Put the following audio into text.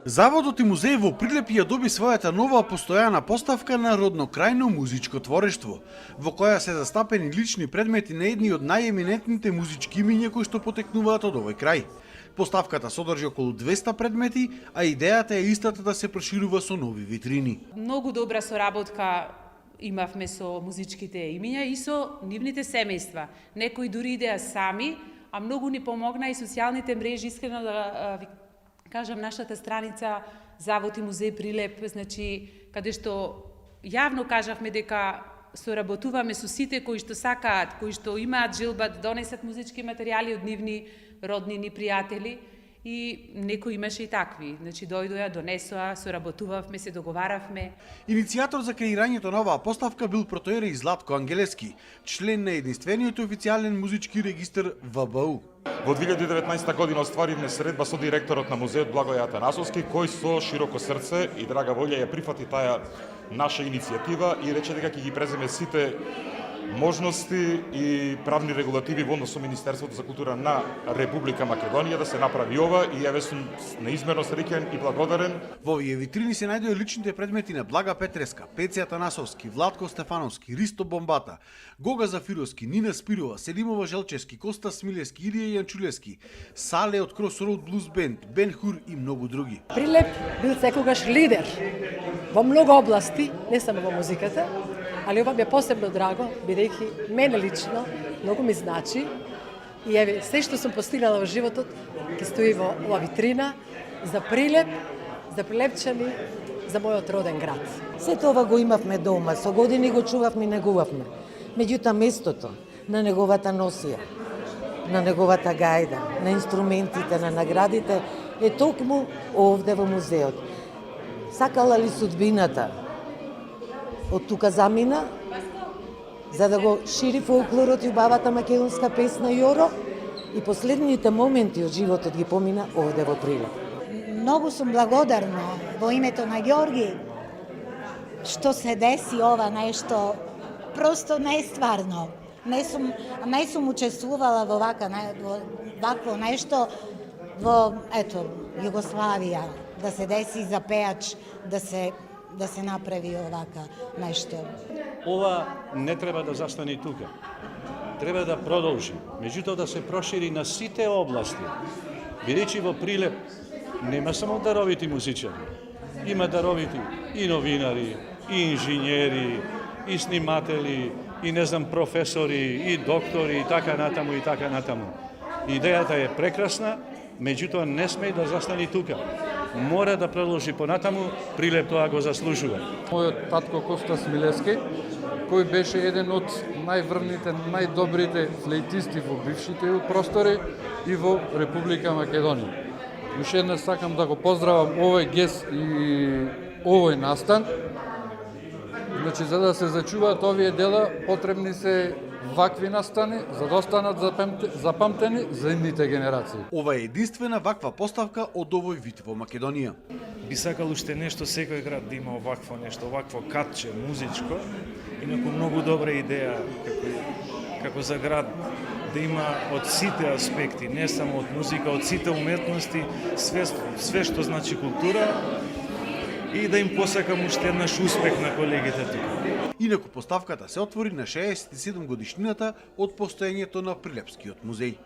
Заводот и музеј во Прилеп ја доби својата нова постојана поставка на роднокрајно музичко творештво, во која се застапени лични предмети на едни од најеминентните музички имиња кои што потекнуваат од овој крај. Поставката содржи околу 200 предмети, а идејата е истата да се проширува со нови витрини. Многу добра соработка имавме со музичките имиња и со нивните семејства. Некои дури идеа сами, а многу ни помогна и социјалните мрежи, искрено да ви кажам, нашата страница Завод и музеј Прилеп, значи, каде што јавно кажавме дека соработуваме со сите кои што сакаат, кои што имаат желба да донесат музички материјали од нивни роднини, пријатели, и некои имаше и такви. Значи, дојдоа, донесоа, соработувавме, се договаравме. Иницијатор за креирањето на оваа поставка бил протоиерей Златко Ангелески, член на единствениот официјален музички регистар ВБУ. Во 2019 година остваривме средба со директорот на музеот Благој Атанасовски, кој со широко срце и драга волја ја прифати таа наша иницијатива и рече дека ќе ги преземе сите можности и правни регулативи во однос со Министерството за култура на Република Македонија да се направи ова, и јаве сум неизмерно среќен и благодарен. Во овие витрини се најдоа личните предмети на Блага Петреска, Пеце Атанасовски, Владко Стефановски, Ристо Бомбата, Гога Зафировски, Нина Спирова, Селимова Желчевски, Коста Смилевски, Илија Јанчулевски, Сале од Crossroad Blues Band, Бен Хур и многу други. Прилеп бил секогаш лидер во многу области, не само во музиката, али ова ми е посебно драго, бидејќи мене лично многу ми значи, и еве се што сум постигнала во животот ќе стои во ова витрина за Прилеп, за прилепчани, за мојот роден град. Сето ова го имавме дома, со години го чувавме и негувавме. Меѓутоа местото на неговата носија, на неговата гајда, на инструментите, на наградите е токму овде во музеот. Сакала ли судбината од тука замина, за да го шири фолклорот и убавата македонска песна Јоро, и последните моменти од животот ги помина овде во Прилеп. Многу сум благодарна во името на Ѓорги што се деси ова нешто, просто не е стварно. Не сум учествувала во вакво нешто во Југославија, да се деси за пеач, да се направи овака нешто. Ова не треба да застане тука. Треба да продолжи. Меѓутоа да се прошири на сите области. Бидејќи во Прилеп нема само даровити музичари. Има даровити и новинари, и инженери, и сниматели, и професори, и доктори, и така натаму, и така натаму. Идејата е прекрасна, меѓутоа не сме да застани тука. Мора да продолжи понатаму, Прилеп тоа го заслужува. Мојот татко Коста Смилевски, кој беше еден од најврвните, најдобрите флейтисти во бившите простори и во Република Македонија. Уште еднаш сакам да го поздравам овој гест и овој настан. Значи, за да се зачуваат овие дела, потребни се вакви настани, за да останат запамтени за идните генерации. Ова е единствена ваква поставка од овој вид во Македонија. Би сакал уште нешто, секој град да има овакво нешто, овакво катче музичко, инаку многу добра идеја како за град да има од сите аспекти, не само од музика, од сите уметности, све што значи култура, и да им посакам уште еднаш успех на колегите тука. Инаку поставката се отвори на 67 годишнината од постоењето на Прилепскиот музеј.